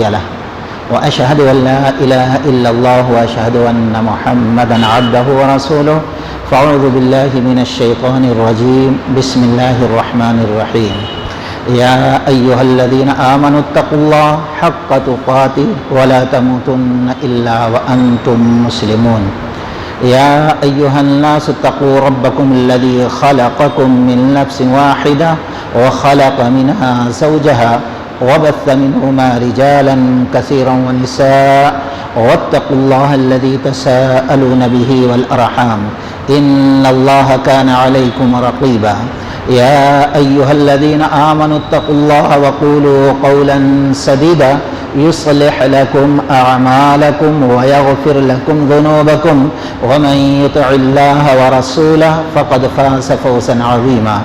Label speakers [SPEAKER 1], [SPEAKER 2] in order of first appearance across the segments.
[SPEAKER 1] له وأشهد أن لا إله إلا الله وأشهد أن محمدا عبده ورسوله فأعوذ بالله من الشيطان الرجيم بسم الله الرحمن الرحيم يا أيها الذين آمنوا اتقوا الله حق تقاته ولا تموتن إلا وأنتم مسلمون يا أيها الناس اتقوا ربكم الذي خلقكم من نفس واحدة وخلق منها زوجها وبث منهما رجالا كثيرا ونساء واتقوا الله الذي تساءلون به والأرحام إن الله كان عليكم رقيبا يا أيها الذين آمنوا اتقوا الله وقولوا قولا سديدا يصلح لكم أعمالكم ويغفر لكم ذنوبكم ومن يطع الله ورسوله فقد فاز فوزا عظيما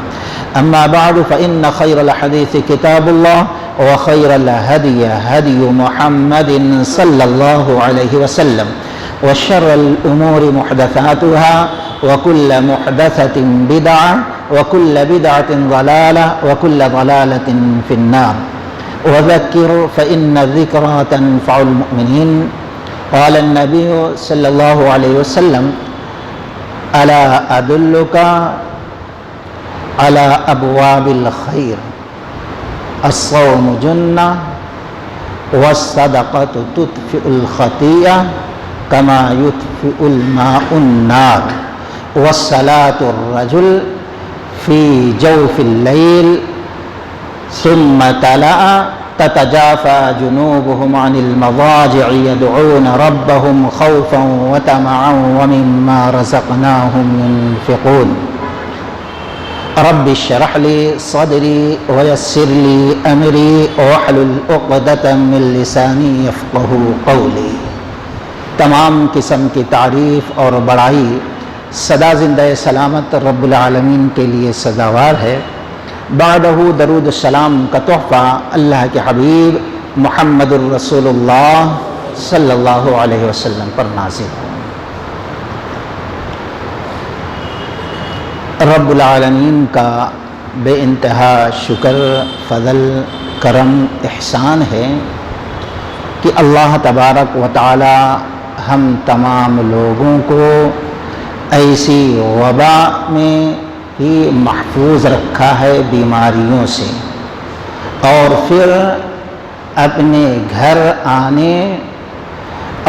[SPEAKER 1] أما بعد فإن خير الحديث كتاب الله وخير الهدي هدي محمد صلى الله عليه وسلم وشر الأمور محدثاتها وكل محدثة بدعة وكل بدعة ضلالة وكل ضلالة في النار وذكر فإن الذكرى تنفع المؤمنين قال النبي صلى الله عليه وسلم ألا أدلك على أبواب الخير الصوم جنة والصدقة تطفئ الخطيئة كما يطفئ الماء النار والصلاة الرجل في جوف الليل ثم تلا تتجافى جنوبهم عن المضاجع يدعون ربهم خوفا وطمعا ومما رزقناهم ينفقون رب اشرح لي صدري ويسر لي أمري واحلل عقدة من لساني يفقهوا قولي۔ تمام قسم کی تعریف اور بڑائی سدا زندہ سلامت رب العالمین کے لیے سزاوار ہے۔ بعدہ درود السلام کا تحفہ اللہ کے حبیب محمد الرسول اللہ صلی اللہ علیہ وسلم پر نازل ہو۔ رب العالمین کا بے انتہا شکر، فضل، کرم، احسان ہے کہ اللہ تبارک و تعالی ہم تمام لوگوں کو ایسی وبا میں ہی محفوظ رکھا ہے، بیماریوں سے، اور پھر اپنے گھر آنے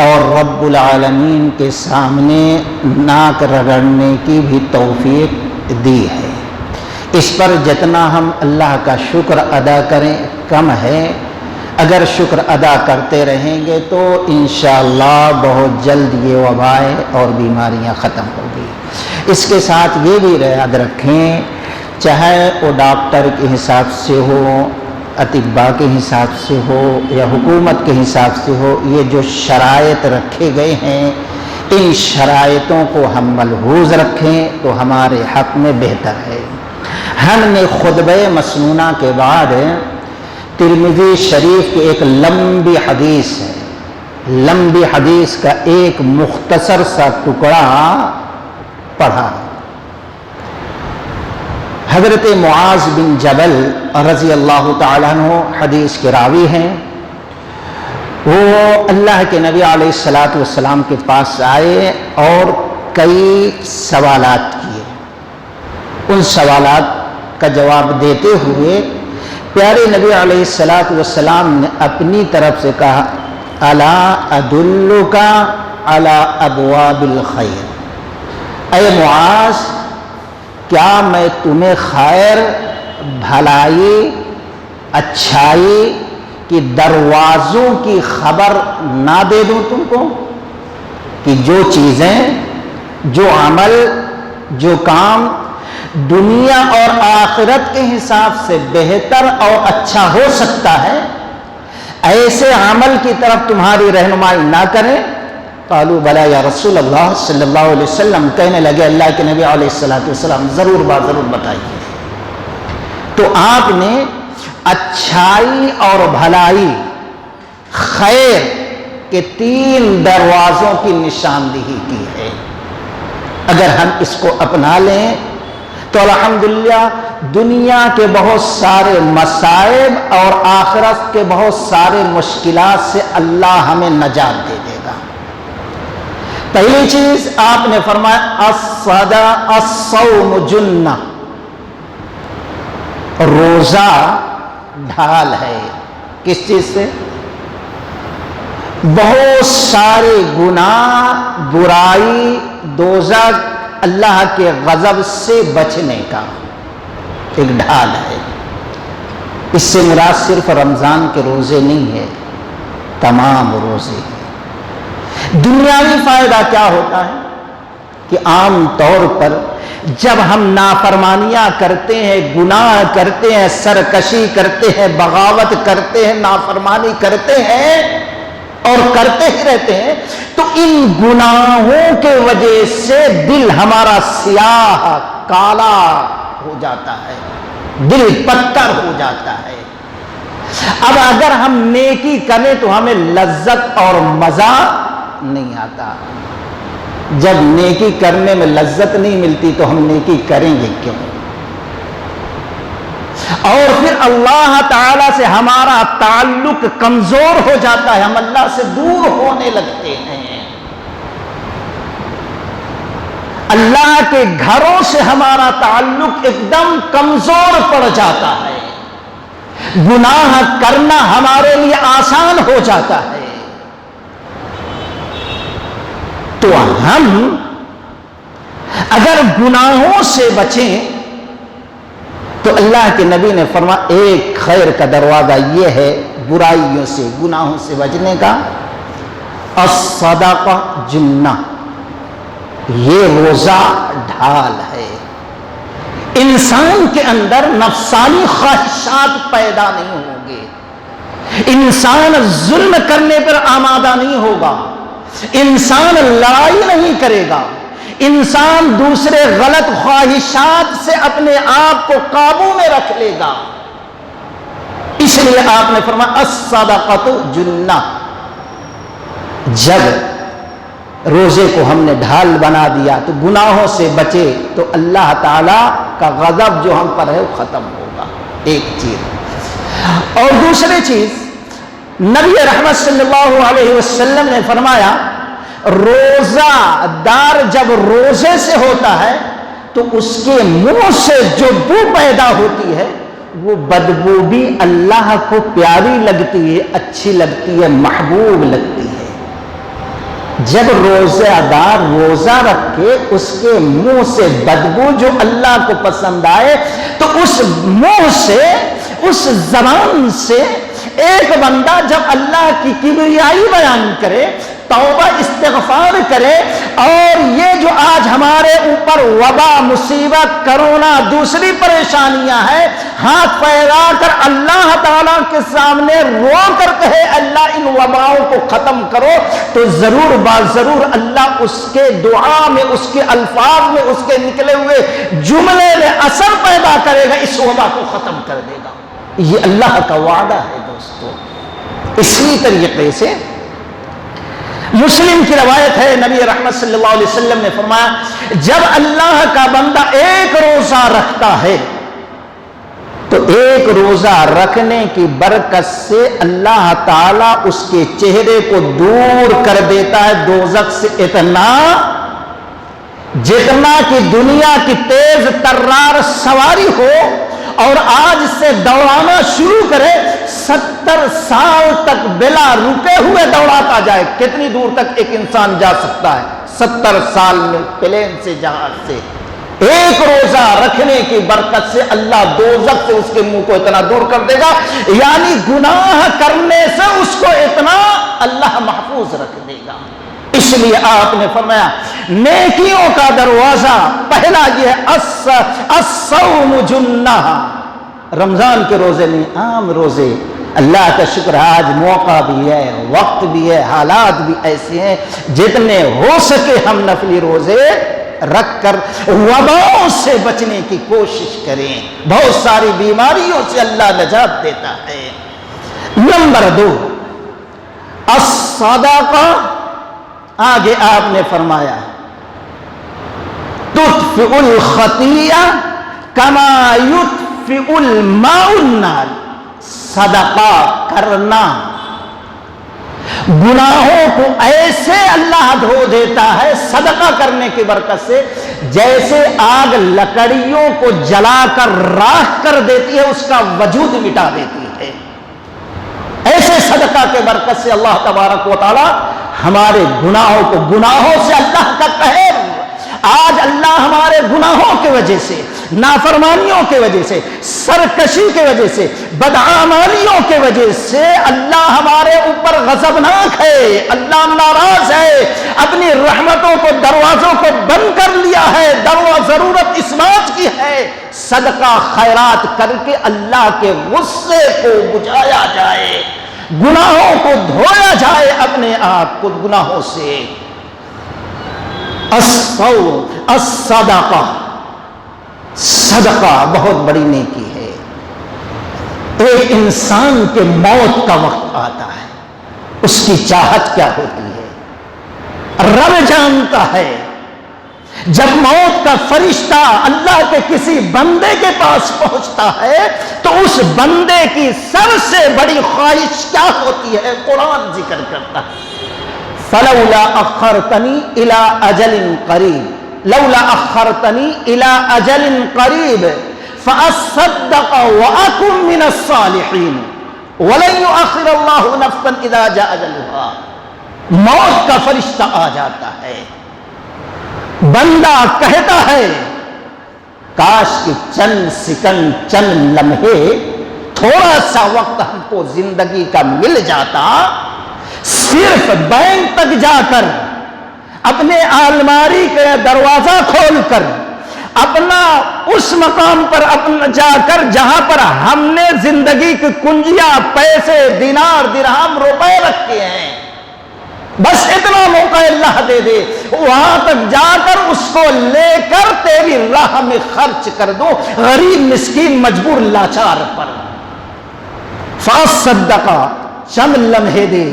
[SPEAKER 1] اور رب العالمین کے سامنے ناک رگڑنے کی بھی توفیق دی ہے۔ اس پر جتنا ہم اللہ کا شکر ادا کریں کم ہے۔ اگر شکر ادا کرتے رہیں گے تو انشاءاللہ بہت جلد یہ وبائیں اور بیماریاں ختم ہوگی۔ اس کے ساتھ یہ بھی یاد رکھیں، چاہے وہ ڈاکٹر کے حساب سے ہو، اطباء کے حساب سے ہو یا حکومت کے حساب سے ہو، یہ جو شرائط رکھے گئے ہیں ان شرائطوں کو ہم ملحوظ رکھیں تو ہمارے حق میں بہتر ہے۔ ہم نے خطبہ مسنونہ کے بعد ترمذی شریف کی ایک لمبی حدیث ہے، لمبی حدیث کا ایک مختصر سا ٹکڑا پڑھا۔ حضرت معاذ بن جبل رضی اللہ تعالیٰ عنہ حدیث کے راوی ہیں۔ وہ اللہ کے نبی علیہ السلام کے پاس آئے اور کئی سوالات کیے۔ ان سوالات کا جواب دیتے ہوئے پیارے نبی علیہ السلام نے اپنی طرف سے کہا الا ادلک علی ابواب الخیر، اے معاذ کیا میں تمہیں خیر، بھلائی، اچھائی کی دروازوں کی خبر نہ دے دوں تم کو، کہ جو چیزیں، جو عمل، جو کام دنیا اور آخرت کے حساب سے بہتر اور اچھا ہو سکتا ہے، ایسے عمل کی طرف تمہاری رہنمائی نہ کریں؟ قالوا بلا یا رسول اللہ صلی اللہ علیہ وسلم، کہنے لگے اللہ کے نبی علیہ السلام ضرور ضرور بتائیے۔ تو آپ نے اچھائی اور بھلائی، خیر کے 3 دروازوں کی نشاندہی کی ہے۔ اگر ہم اس کو اپنا لیں تو الحمدللہ دنیا کے بہت سارے مصائب اور آخرت کے بہت سارے مشکلات سے اللہ ہمیں نجات دے دے گا۔ پہلی چیز آپ نے فرمایا الصوم جنہ، روزہ ڈھال ہے۔ کس چیز سے؟ بہت سارے گناہ، برائی، دوزخ، اللہ کے غضب سے بچنے کا ایک ڈھال ہے۔ اس سے مراد صرف رمضان کے روزے نہیں ہے، تمام روزے ہیں۔ دنیاوی فائدہ کیا ہوتا ہے کہ عام طور پر جب ہم نافرمانیاں کرتے ہیں، گناہ کرتے ہیں، سرکشی کرتے ہیں، بغاوت کرتے ہیں، نافرمانی کرتے ہیں اور کرتے ہی رہتے ہیں، تو ان گناہوں کے وجہ سے دل ہمارا سیاہ کالا ہو جاتا ہے، دل پتھر ہو جاتا ہے۔ اب اگر ہم نیکی کریں تو ہمیں لذت اور مزہ نہیں آتا۔ جب نیکی کرنے میں لذت نہیں ملتی تو ہم نیکی کریں گے کیوں؟ اور پھر اللہ تعالی سے ہمارا تعلق کمزور ہو جاتا ہے، ہم اللہ سے دور ہونے لگتے ہیں، اللہ کے گھروں سے ہمارا تعلق ایک دم کمزور پڑ جاتا ہے، گناہ کرنا ہمارے لیے آسان ہو جاتا ہے۔ تو ہم اگر گناہوں سے بچیں تو اللہ کے نبی نے فرمایا ایک خیر کا دروازہ یہ ہے برائیوں سے، گناہوں سے بچنے کا، الصدقہ جنہ، یہ روزہ ڈھال ہے۔ انسان کے اندر نفسانی خواہشات پیدا نہیں ہوں گے، انسان ظلم کرنے پر آمادہ نہیں ہوگا، انسان لڑائی نہیں کرے گا، انسان دوسرے غلط خواہشات سے اپنے آپ کو قابو میں رکھ لے گا۔ اس لیے آپ نے فرمایا الصدقۃ جنہ، جب روزے کو ہم نے ڈھال بنا دیا تو گناہوں سے بچے تو اللہ تعالی کا غضب جو ہم پر ہے وہ ختم ہوگا، ایک چیز۔ اور دوسری چیز، نبی رحمت صلی اللہ علیہ وسلم نے فرمایا روزہ دار جب روزے سے ہوتا ہے تو اس کے منہ سے جو بو پیدا ہوتی ہے وہ بدبو بھی اللہ کو پیاری لگتی ہے، اچھی لگتی ہے، محبوب لگتی ہے۔ جب روزہ دار روزہ رکھے اس کے منہ سے بدبو جو اللہ کو پسند آئے تو اس منہ سے، اس زبان سے ایک بندہ جب اللہ کی کبریائی بیان کرے، توبہ استغفار کرے، اور یہ جو آج ہمارے اوپر وبا، مصیبت، کرونا، دوسری پریشانیاں ہیں، ہاتھ پھیلا کر اللہ تعالیٰ کے سامنے رو کر کہے اللہ ان وباؤں کو ختم کرو، تو ضرور ضرور اللہ اس کے دعا میں، اس کے الفاظ میں، اس کے نکلے ہوئے جملے میں اثر پیدا کرے گا، اس وبا کو ختم کر دے گا۔ یہ اللہ کا وعدہ ہے دوستو۔ اسی طریقے سے مسلم کی روایت ہے، نبی رحمت صلی اللہ علیہ وسلم نے فرمایا جب اللہ کا بندہ ایک روزہ رکھتا ہے تو ایک روزہ رکھنے کی برکت سے اللہ تعالیٰ اس کے چہرے کو دور کر دیتا ہے دوزخ سے، اتنا جتنا کہ دنیا کی تیز ترار سواری ہو اور آج سے دوڑانا شروع کرے، 70 سال تک بلا رکے ہوئے دوڑاتا جائے، کتنی دور تک ایک انسان جا سکتا ہے؟ 70 سال میں پلین سے، جہاز سے۔ ایک روزہ رکھنے کی برکت سے اللہ دوزخ سے اس کے منہ کو اتنا دور کر دے گا، یعنی گناہ کرنے سے اس کو اتنا اللہ محفوظ رکھ دے گا۔ اس لیے آپ نے فرمایا نیکیوں کا دروازہ پہلا یہ ہے الصوم جنہ، رمضان کے روزے نہیں، عام روزے۔ اللہ کا شکر ہے آج موقع بھی ہے، وقت بھی ہے، حالات بھی ایسے ہیں، جتنے ہو سکے ہم نفلی روزے رکھ کر وباؤں سے بچنے کی کوشش کریں۔ بہت ساری بیماریوں سے اللہ نجات دیتا ہے۔ نمبر 2 الصدقہ، آگے آپ نے فرمایا تطفئ الخطیئہ کما یطفئ الماء النار، صدقہ کرنا گناہوں کو ایسے اللہ دھو دیتا ہے صدقہ کرنے کی برکت سے، جیسے آگ لکڑیوں کو جلا کر راکھ کر دیتی ہے، اس کا وجود مٹا دیتی ہے۔ ایسے صدقہ کے برکت سے اللہ تبارک و تعالی ہمارے گناہوں کو، گناہوں سے اللہ کا قہر، آج اللہ ہمارے گناہوں کی وجہ سے، نافرمانیوں کی وجہ سے، سرکشی کی وجہ سے، بدعمالیوں کی وجہ سے اللہ ہمارے اوپر غضبناک ہے، اللہ ناراض ہے، اپنی رحمتوں کو، دروازوں کو بند کر لیا ہے۔ ضرورت اس بات کی ہے صدقہ خیرات کر کے اللہ کے غصے کو بجھایا جائے، گناہوں کو دھویا جائے اپنے آپ کو گناہوں سے۔ الصدقہ، صدقہ بہت بڑی نیکی ہے۔ ایک انسان کے موت کا وقت آتا ہے، اس کی چاہت کیا ہوتی ہے رب جانتا ہے۔ جب موت کا فرشتہ اللہ کے کسی بندے کے پاس پہنچتا ہے تو اس بندے کی سب سے بڑی خواہش کیا ہوتی ہے؟ قرآن ذکر کرتا ہے، فلولا اخرتنی الی اجل قریب، لولا اخرتنی الی اجل قریب فاصدق واکن من الصالحین ولن یؤخر اللہ نفسا اذا جاء اجلها۔ موت کا فرشتہ آ جاتا ہے، بندہ کہتا ہے کاش کہ چند سیکنڈ، چند لمحے، تھوڑا سا وقت ہم کو زندگی کا مل جاتا، صرف بینک تک جا کر، اپنے الماری کا دروازہ کھول کر، اپنا اس مقام پر اپنا جا کر جہاں پر ہم نے زندگی کی کنجیاں، پیسے، دینار، درہم، روپے رکھے ہیں، بس اتنا موقع اللہ دے دے، وہاں تک جا کر اس کو لے کر تیری راہ میں خرچ کر دو، غریب، مسکین، مجبور، لاچار پر۔ فاصدقا، چند لمحے دے،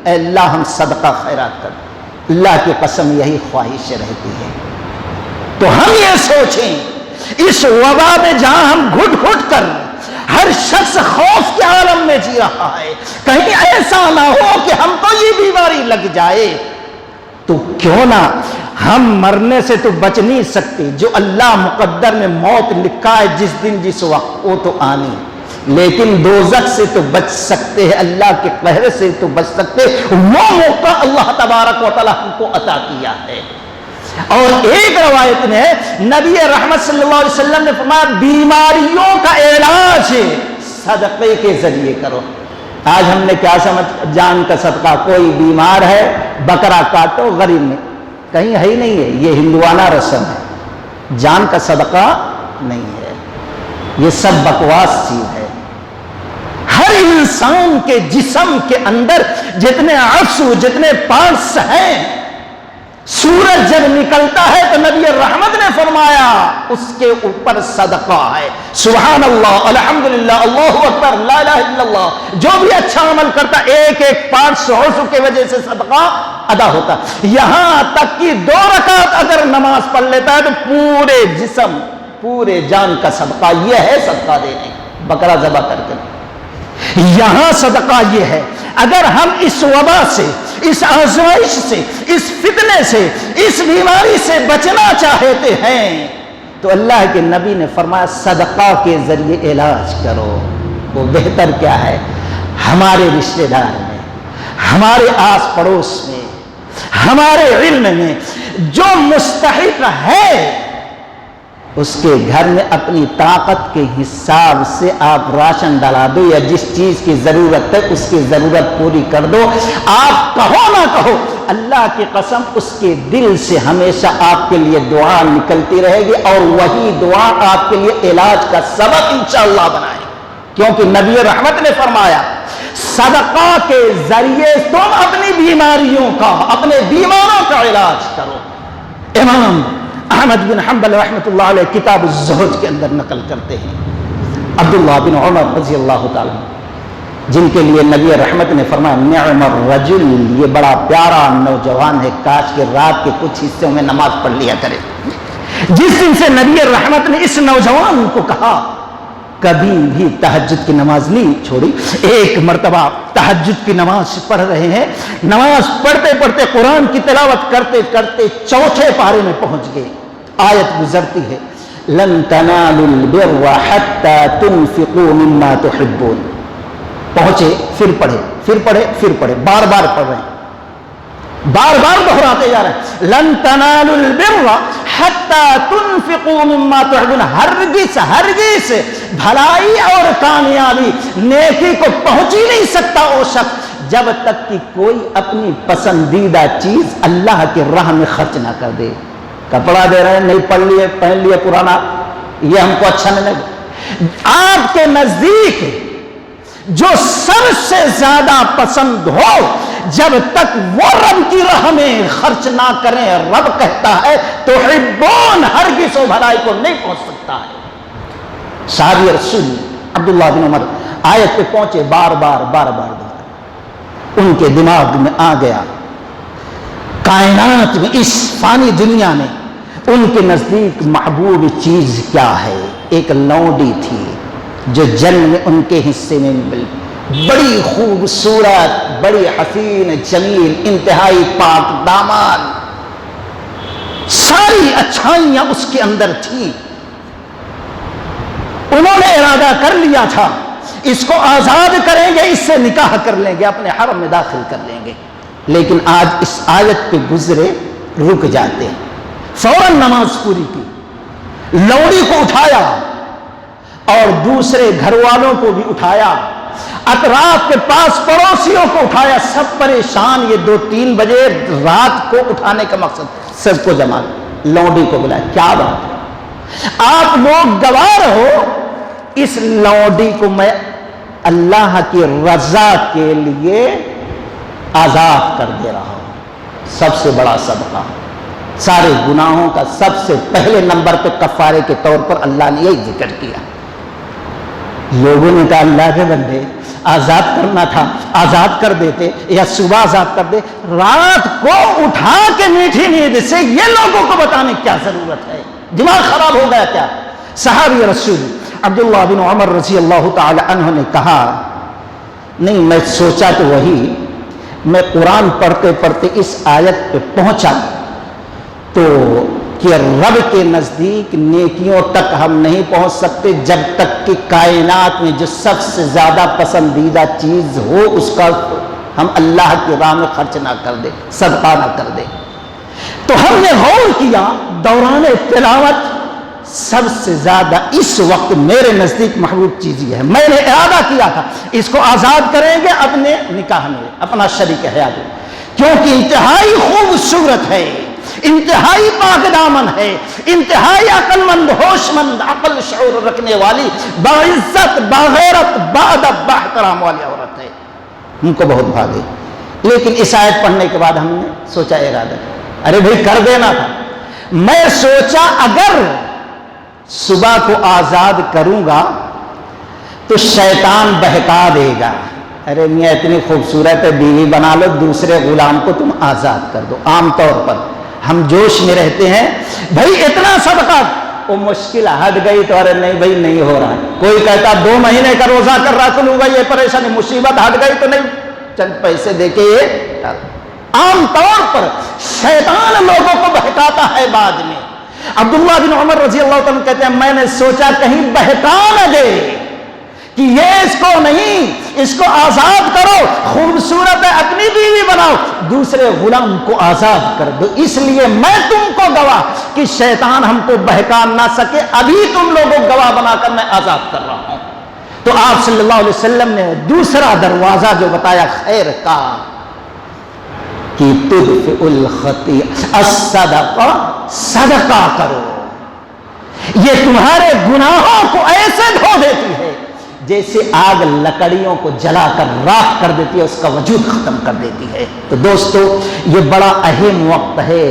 [SPEAKER 1] اے اللہ ہم صدقہ خیرات کر۔ اللہ کی قسم یہی خواہش رہتی ہے۔ تو ہم یہ سوچیں اس وبا میں جہاں ہم گھٹ گھٹ کر ہر شخص خوف کے عالم میں جی رہا ہے، کہیں ایسا نہ ہو کہ ہم کو یہ بیماری لگ جائے، تو کیوں نہ ہم مرنے سے تو بچ نہیں سکتے، جو اللہ مقدر نے موت لکھا ہے جس دن جس وقت وہ تو آنی، لیکن دوزخ سے تو بچ سکتے ہیں، اللہ کے قہر سے تو بچ سکتے، وہ موقع اللہ تبارک و تعالی ہم کو عطا کیا ہے۔ اور ایک روایت میں نبی رحمت صلی اللہ علیہ وسلم نے فرمایا بیماریوں کا علاج صدقے کے ذریعے کرو۔ آج ہم نے کیا سمجھ، جان کا صدقہ، کوئی بیمار ہے بکرا کاٹو غریب میں، کہیں ہے ہی نہیں ہے، یہ ہندوانہ رسم ہے، جان کا صدقہ نہیں ہے، یہ سب بکواس چیز ہے۔ ہر انسان کے جسم کے اندر جتنے عضو، جتنے پارٹس ہیں، سورج جب نکلتا ہے تو نبی رحمت نے فرمایا اس کے اوپر صدقہ ہے۔ سبحان اللہ، الحمدللہ، اللہ اکبر، لا الہ الا اللہ، جو بھی اچھا عمل کرتا ایک ایک پارٹ عضو کی وجہ سے صدقہ ادا ہوتا، یہاں تک کہ 2 رکعت اگر نماز پڑھ لیتا ہے تو پورے جسم، پورے جان کا صدقہ۔ یہ ہے صدقہ دینے، بکرا ذبح کر کے، یہاں صدقہ یہ ہے۔ اگر ہم اس وبا سے، اس آزمائش سے، اس فتنے سے، اس بیماری سے بچنا چاہتے ہیں تو اللہ کے نبی نے فرمایا صدقہ کے ذریعے علاج کرو۔ وہ بہتر کیا ہے؟ ہمارے رشتہ دار میں، ہمارے آس پڑوس میں، ہمارے علم میں جو مستحق ہے اس کے گھر میں اپنی طاقت کے حساب سے آپ راشن ڈالا دو، یا جس چیز کی ضرورت ہے اس کی ضرورت پوری کر دو۔ آپ کہو نہ کہو، اللہ کی قسم اس کے دل سے ہمیشہ آپ کے لیے دعا نکلتی رہے گی، اور وہی دعا آپ کے لیے علاج کا سبب انشاءاللہ بنائے، کیونکہ نبی رحمت نے فرمایا صدقہ کے ذریعے تم اپنی بیماریوں کا، اپنے بیماروں کا علاج کرو۔ امام احمد بن حنبل رحمۃ اللہ علیہ کتاب الزہد کے اندر نقل کرتے ہیں، عبداللہ بن عمر رضی اللہ تعالیٰ جن کے لیے نبی رحمت نے فرمایا نعم الرجل، یہ بڑا پیارا نوجوان ہے، کاش کہ رات کے کچھ حصوں میں نماز پڑھ لیا کرے، جس دن سے نبی رحمت نے اس نوجوان کو کہا کبھی بھی تہجد کی نماز نہیں چھوڑی، ایک مرتبہ تہجد کی نماز پڑھ رہے ہیں، نماز پڑھتے پڑھتے قرآن کی تلاوت کرتے کرتے چوتھے پارے میں پہنچ گئے، آیت گزرتی ہے لن تنالوا البر حتى تنفقوا مما تحبون، پہنچے پھر پڑھے بار بار پڑھ رہے ہیں، بار بار دہراتے جا رہے ہیں لن تنالوا البر حتى تنفقوا مما تحبون، ہرگز بھلائی اور کامیابی نیکی کو پہنچ ہی نہیں سکتا وہ شخص جب تک کہ کوئی اپنی پسندیدہ چیز اللہ کی راہ میں خرچ نہ کر دے۔ کپڑا دے رہے ہیں، نہیں پڑھ لیے، پہن لیے پرانا، یہ ہم کو اچھا نہیں لگے۔ آپ کے نزدیک جو سب سے زیادہ پسند ہو جب تک وہ رب کی راہ میں خرچ نہ کریں، رب کہتا ہے تحبون، ہرگز وہ بھلائی کو نہیں پہنچ سکتا ہے۔ صحابی رسول عبداللہ بن عمر آیت پہ پہنچے، بار بار ان کے دماغ میں آ گیا کائنات میں، اس فانی دنیا میں ان کے نزدیک محبوب چیز کیا ہے؟ ایک لونڈی تھی جو جنگ میں ان کے حصے میں ملی، بڑی خوبصورت، بڑی حسین، جمیل، انتہائی پاک دامن، ساری اچھائیاں اس کے اندر تھیں۔ انہوں نے ارادہ کر لیا تھا اس کو آزاد کریں گے، اس سے نکاح کر لیں گے، اپنے حرم میں داخل کر لیں گے، لیکن آج اس آیت پہ گزرے رک جاتے ہیں۔ فوراً نماز پوری کی، لوڑی کو اٹھایا اور دوسرے گھر والوں کو بھی اٹھایا، اطراف کے پاس پڑوسیوں کو اٹھایا، سب پریشان۔ یہ 2-3 بجے رات کو اٹھانے کا مقصد سب کو جمع، لوڈی کو بلایا، کیا بات ہے؟ آپ لوگ گوار ہو، اس لوڈی کو میں اللہ کی رضا کے لیے آزاد کر دے رہا ہوں، سب سے بڑا صدقہ، سارے گناہوں کا سب سے پہلے نمبر پہ کفارے کے طور پر اللہ نے یہی ذکر کیا۔ لوگوں نے کہا اللہ کے بندے آزاد کرنا تھا، آزاد کر دیتے، یا صبح آزاد کر دے، رات کو اٹھا کے میٹھی نیند سے یہ لوگوں کو بتانے کیا ضرورت ہے؟ دماغ خراب ہو گیا کیا؟ صحابی رسول عبداللہ بن عمر رضی اللہ تعالی عنہ نے کہا نہیں، میں سوچا تو وہی، میں قرآن پڑھتے پڑھتے اس آیت پہ پہنچا تو کہ رب کے نزدیک نیکیوں تک ہم نہیں پہنچ سکتے جب تک کہ کائنات میں جو سب سے زیادہ پسندیدہ چیز ہو اس کا ہم اللہ کی راہ میں خرچ نہ کر دیں، صدقہ نہ کر دیں۔ تو ہم نے غور کیا دوران تلاوت سب سے زیادہ اس وقت میرے نزدیک محبوب چیز یہ ہے، میں نے ارادہ کیا تھا اس کو آزاد کریں گے اپنے نکاح میں، اپنا شریک حیات، کیونکہ انتہائی خوبصورت ہے، انتہائی پاک دامن ہے، انتہائی عقل مند، ہوش مند، عقل شعور رکھنے والی، باعزت، باغیرت، باادب، باحترام والی عورت ہے، ہم کو بہت بھاگے۔ لیکن اس آیت پڑھنے کے بعد ہم نے سوچا ارادہ، ارے بھائی کر دینا تھا۔ میں سوچا اگر صبح کو آزاد کروں گا تو شیطان بہکا دے گا، ارے میاں اتنی خوبصورت ہے، بیوی بنا لو، دوسرے غلام کو تم آزاد کر دو۔ عام طور پر ہم جوش میں رہتے ہیں، بھائی اتنا صدقہ، وہ مشکل ہٹ گئی تو ارے نہیں بھائی نہیں ہو رہا، کوئی کہتا 2 مہینے کا روزہ کر رہا تو لوں گا، یہ پریشانی، مصیبت ہٹ گئی تو نہیں، چند پیسے دے کے یہ۔ عام طور پر شیطان لوگوں کو بہکاتا ہے بعد میں۔ عبداللہ بن عمر رضی اللہ عنہ کہتے ہیں میں نے سوچا کہیں بہکا نہ دے کہ یہ اس کو نہیں، اس کو آزاد کرو، خوبصورت ہے، اپنی بیوی بناؤ، دوسرے غلام کو آزاد کر دو، اس لیے میں تم کو گواہ کہ شیطان ہم کو بہکا نہ سکے، ابھی تم لوگوں گواہ بنا کر میں آزاد کر رہا ہوں۔ تو آپ صلی اللہ علیہ وسلم نے دوسرا دروازہ جو بتایا خیر کا کہ تدفع الخطیئہ، الصدقہ، صدقہ کرو، یہ تمہارے گناہوں کو ایسے دھو دیتی ہے جیسے آگ لکڑیوں کو جلا کر راکھ کر دیتی ہے، اس کا وجود ختم کر دیتی ہے۔ تو دوستو یہ بڑا اہم وقت ہے،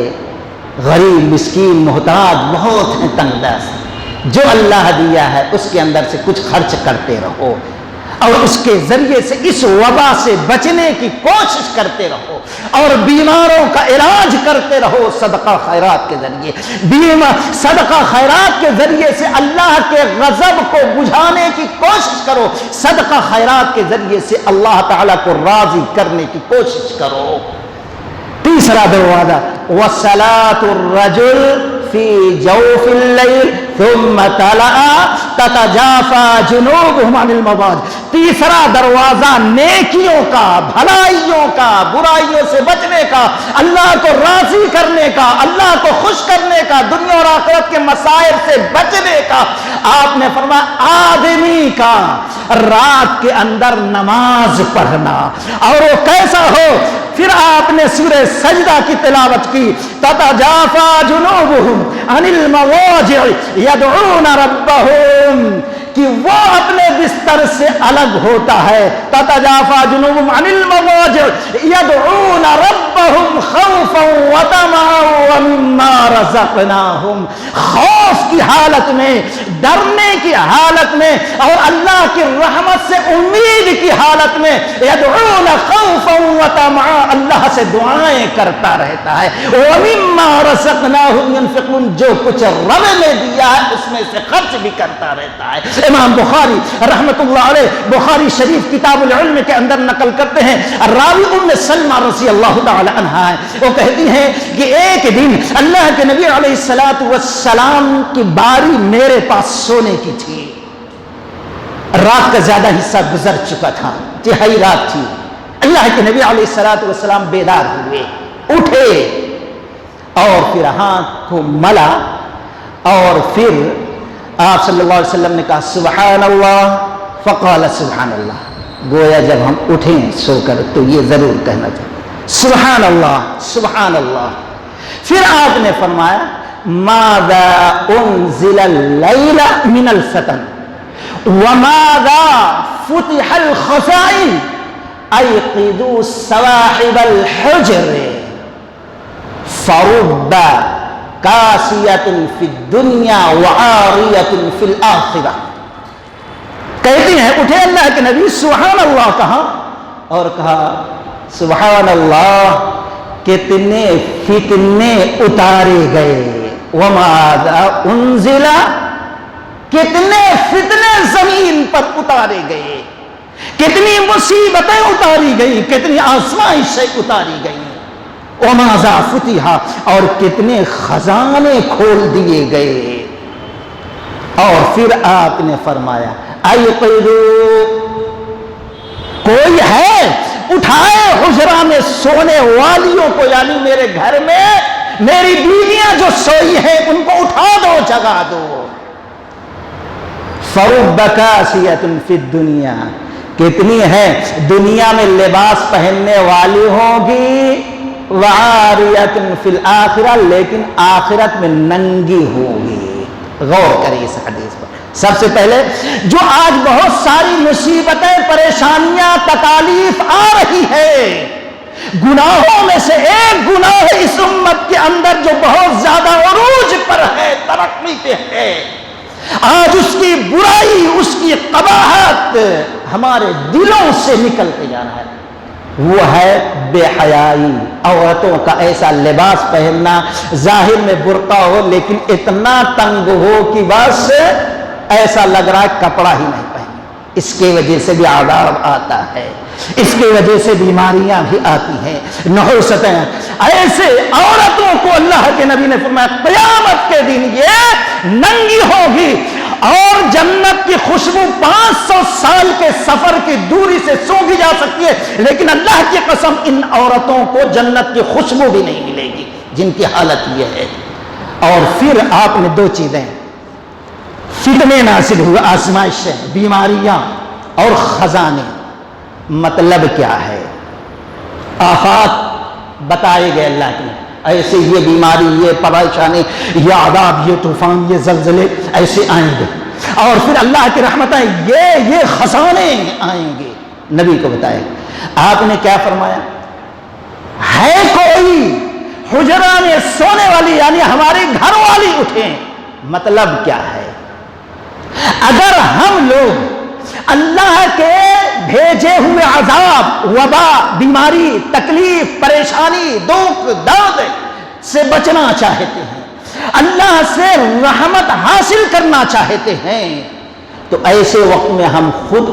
[SPEAKER 1] غریب، مسکین، محتاج بہت ہیں، تنگ دست، جو اللہ دیا ہے اس کے اندر سے کچھ خرچ کرتے رہو۔ اور اس کے ذریعے سے اس وبا سے بچنے کی کوشش کرتے رہو اور بیماروں کا علاج کرتے رہو صدقہ خیرات کے ذریعے۔ صدقہ خیرات کے ذریعے سے اللہ کے غضب کو بجھانے کی کوشش کرو، صدقہ خیرات کے ذریعے سے اللہ تعالیٰ کو راضی کرنے کی کوشش کرو۔ تیسرا دروازہ وصلاۃ الرجل فی جوف اللیل ثم طلع تتجافى جنوبهم عن المضاجع۔ تیسرا دروازہ نیکیوں کا، بھلائیوں کا، برائیوں سے بچنے کا، اللہ کو راضی کرنے کا، اللہ کو خوش کرنے کا، دنیا اور آخرت کے مسائل سے بچنے کا۔ آپ نے فرمایا آدمی کا رات کے اندر نماز پڑھنا، اور وہ کیسا ہو؟ پھر آپ نے سورہ سجدہ کی تلاوت کی، تتجافى جنوبهم عن المضاجع يدعون ربهم، کہ وہ اپنے بستر سے الگ ہوتا ہے۔ تتجافى جنوبهم عن المضاجع يدعون ربهم خوفا وطمعا ومما رزقناهم، خوف کی حالت میں، ڈرنے کی حالت میں، اور اللہ کی رحمت سے امید کی حالت میں، يدعون خوفا وطمعا، اللہ سے دعائیں کرتا رہتا ہے۔ ومما رزقناهم ينفقون، جو کچھ رب نے دیا ہے اس میں سے خرچ بھی کرتا رہتا ہے۔ امام بخاری رحمت اللہ علیہ بخاری شریف کتاب العلم کے اندر نقل کرتے ہیں، راوی ام سلمہ رضی اللہ تعالی عنہا ہے، وہ کہتی ہیں کہ ایک دن اللہ کے نبی علیہ السلام کی باری میرے پاس سونے کی تھی، رات کا زیادہ حصہ گزر چکا تھا، تہائی رات تھی۔ اللہ کے نبی علیہ السلام بیدار ہوئے، اٹھے اور پھر ہاتھ کو ملا، اور پھر آپ صلی اللہ علیہ وسلم نے کہا سبحان اللہ، فقال سبحان اللہ۔ گویا جب ہم اٹھیں سو کر تو یہ ضرور کہنا چاہیے سبحان اللہ سبحان اللہ۔ پھر آپ نے فرمایا ماذا انزل اللیل من الفتن وماذا فتح الخزائن ایقظوا صواحب الحجر فرب کاسیۃ فی الدنیا وعاریۃ فی الآخرہ۔ کہتی ہیں اٹھے اللہ کے نبی، سبحان اللہ کہا، اور کہا سبحان اللہ کتنے فتنے اتارے گئے، وماذا انزل، کتنے فتنے زمین پر اتارے گئے، کتنی مصیبتیں اتاری گئی، کتنی آزمائشیں اتاری گئی، وماذا فتح، اور کتنے خزانے کھول دیے گئے۔ اور پھر آپ نے فرمایا ایقظوا، کوئی ہے اٹھائے حجرہ میں سونے والیوں کو، یعنی میرے گھر میں میری بیویاں جو سوئی ہیں ان کو اٹھا دو، جگا دو۔ فرب کاسیۃ فی الدنیا، کتنی ہے دنیا میں لباس پہننے والی ہوگی، وعاریۃ فی الآخرہ، لیکن آخرت میں ننگی ہوگی۔ غور کریں اس حدیث پر۔ سب سے پہلے جو آج بہت ساری مصیبتیں، پریشانیاں، تکالیف آ رہی ہے، گناہوں میں سے ایک گناہ اس امت کے اندر جو بہت زیادہ عروج پر ہے، ترقی پہ ہے، آج اس کی برائی، اس کی قباحت ہمارے دلوں سے نکل کے جا رہا ہے، وہ ہے بے حیائی۔ عورتوں کا ایسا لباس پہننا، ظاہر میں برقع ہو لیکن اتنا تنگ ہو کہ بس ایسا لگ رہا ہے کپڑا ہی نہیں پہنے، اس کی وجہ سے بھی عذاب آتا ہے، اس کی وجہ سے بیماریاں بھی آتی ہیں، نحوستیں۔ ایسے عورتوں کو اللہ کے نبی نے فرمایا قیامت کے دن یہ ننگی ہوگی، اور جنت کی خوشبو 500 سال کے سفر کی دوری سے سونگھی جا سکتی ہے، لیکن اللہ کی قسم ان عورتوں کو جنت کی خوشبو بھی نہیں ملے گی جن کی حالت یہ ہے۔ اور پھر آپ نے دو چیزیں، فتنے نازل ہوئے، آزمائشیں، بیماریاں اور خزانے۔ مطلب کیا ہے؟ آفات بتائے گئے اللہ کے، ایسے یہ بیماری، یہ پریشانی، یہ عذاب، یہ طوفان، یہ زلزلے ایسے آئیں گے، اور پھر اللہ کی رحمتیں، یہ خزانے آئیں گے، نبی کو بتائے۔ آپ نے کیا فرمایا؟ ہے کوئی حجرہ میں سونے والی، یعنی ہماری گھر والی اٹھیں۔ مطلب کیا ہے؟ اگر ہم لوگ اللہ کے بھیجے ہوئے عذاب، وبا، بیماری، تکلیف، پریشانی، دکھ درد سے بچنا چاہتے ہیں، اللہ سے رحمت حاصل کرنا چاہتے ہیں، تو ایسے وقت میں ہم خود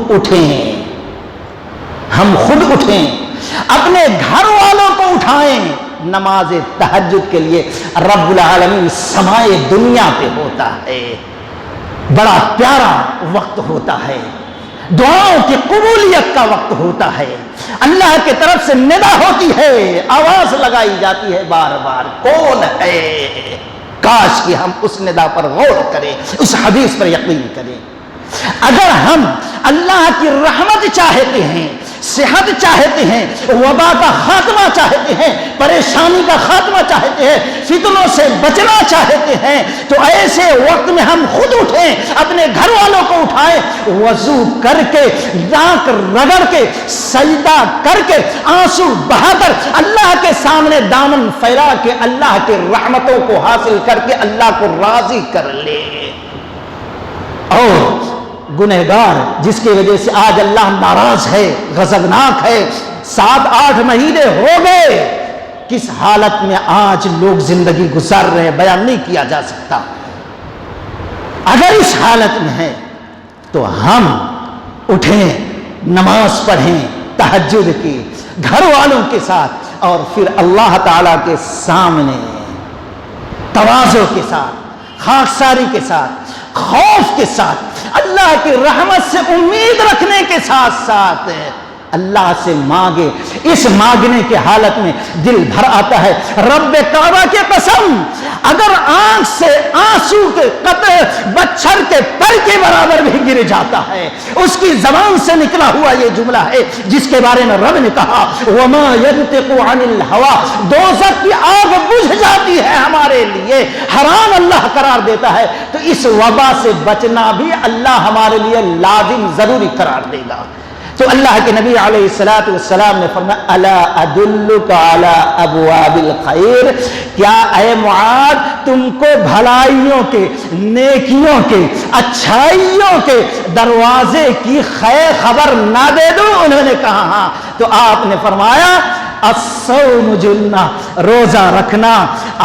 [SPEAKER 1] اٹھیں، اپنے گھر والوں کو اٹھائیں نماز تہجد کے لیے۔ رب العالمین سمائے دنیا پہ ہوتا ہے، بڑا پیارا وقت ہوتا ہے، دعاؤں کی قبولیت کا وقت ہوتا ہے، اللہ کی طرف سے ندا ہوتی ہے، آواز لگائی جاتی ہے بار بار، کون ہے؟ کاش کہ ہم اس ندا پر غور کریں، اس حدیث پر یقین کریں۔ اگر ہم اللہ کی رحمت چاہتے ہیں، صحت چاہتے ہیں، وبا کا خاتمہ چاہتے ہیں، پریشانی کا خاتمہ چاہتے ہیں، فتنوں سے بچنا چاہتے ہیں، تو ایسے وقت میں ہم خود اٹھیں، اپنے گھر والوں کو اٹھائیں، وضو کر کے، ناک رگڑ کے، سجدہ کر کے، آنسو بہا کر اللہ کے سامنے دامن پھیلا کے اللہ کے رحمتوں کو حاصل کر کے اللہ کو راضی کر لے۔ اور گنہگار جس کی وجہ سے آج اللہ ناراض ہے، غضبناک ہے، 7-8 مہینے ہو گئے، کس حالت میں آج لوگ زندگی گزار رہے ہیں بیان نہیں کیا جا سکتا۔ اگر اس حالت میں ہے تو ہم اٹھیں، نماز پڑھیں تہجد کی گھر والوں کے ساتھ، اور پھر اللہ تعالی کے سامنے تواضع کے ساتھ، خاکساری کے ساتھ، خوف کے ساتھ، اللہ کی رحمت سے امید رکھنے کے ساتھ ساتھ اللہ سے مانگے۔ اس مانگنے کے حالت میں دل بھر آتا ہے، رب کعبہ کی قسم، اگر آنکھ سے آنسو کے قطرے بچھڑ کے پر کے برابر بھی گر جاتا ہے، اس کی زبان سے نکلا ہوا یہ جملہ ہے جس کے بارے میں رب نے کہا وما ينطق عن الهوى، دوزخ کی آگ بجھ جاتی ہے ہمارے لیے، حرام اللہ قرار دیتا ہے، تو اس وبا سے بچنا بھی اللہ ہمارے لیے لازم ضروری قرار دے گا۔ تو اللہ کے نبی علیہ السلام نے فرمایا الا ادلک علی ابواب الخیر، کیا اے معاذ تم کو بھلائیوں کے، نیکیوں کے، اچھائیوں کے دروازے کی خیر خبر نہ دے دوں؟ انہوں نے کہا ہاں۔ تو آپ نے فرمایا الصوم جنہ، روزہ رکھنا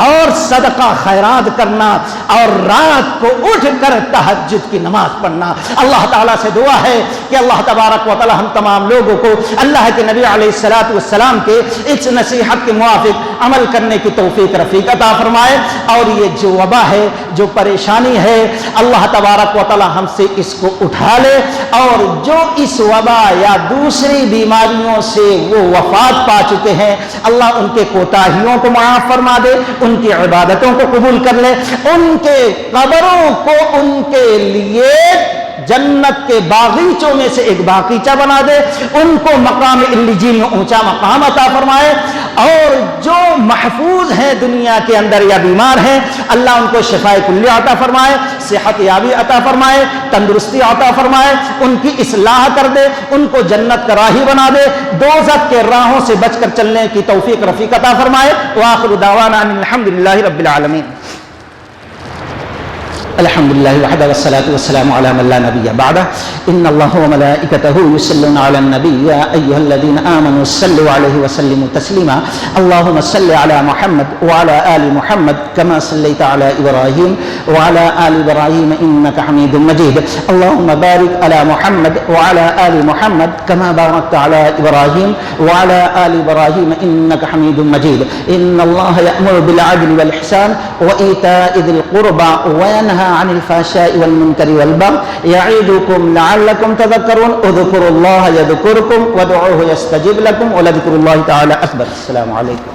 [SPEAKER 1] اور صدقہ خیرات کرنا اور رات کو اٹھ کر تہجد کی نماز پڑھنا۔ اللہ تعالیٰ سے دعا ہے کہ اللہ تبارک و تعالی ہم تمام لوگوں کو اللہ کے نبی علیہ السلام کے اس نصیحت کے موافق عمل کرنے کی توفیق رفیق عطا فرمائے، اور یہ جو وبا ہے، جو پریشانی ہے، اللہ تبارک و تعالی ہم سے اس کو اٹھا لے، اور جو اس وبا یا دوسری بیماریوں سے وہ وفات پا چکے ہیں، اللہ ان کے کوتاہیوں کو معاف فرما دے، ان کی عبادتوں کو قبول کر لے، ان کے قبروں کو ان کے لیے جنت کے باغیچوں میں سے ایک باغیچہ بنا دے، ان کو مقام علیین میں اونچا مقام عطا فرمائے، اور جو محفوظ ہیں دنیا کے اندر یا بیمار ہیں، اللہ ان کو شفاء کلی عطا فرمائے، صحت یابی عطا فرمائے، تندرستی عطا فرمائے، ان کی اصلاح کر دے، ان کو جنت کا راہی بنا دے، دوزخ کے راہوں سے بچ کر چلنے کی توفیق رفیق عطا فرمائے۔ وآخر دعوانا ان الحمدللہ رب العالمین۔ الحمد لله وحده والصلاة والسلام على من لا نبي بعده، إن الله وملائكته يصلون على النبي يا أيها الذين آمنوا صلوا عليه وسلموا تسليما، اللهم صل على محمد وعلى آل محمد كما صليت على إبراهيم وعلى آل إبراهيم إنك حميد مجيد، اللهم بارك على محمد وعلى آل محمد كما باركت على إبراهيم وعلى آل إبراهيم إنك حميد مجيد، إن الله يأمر بالعدل والإحسان وإيتاء ذي القربى وينهى عن الفحشاء والمنكر والبغي يعظكم لعلكم تذكرون، اذكروا الله يذكركم وادعوه يستجب لكم ولذكر الله تعالى أكبر۔ السلام عليكم۔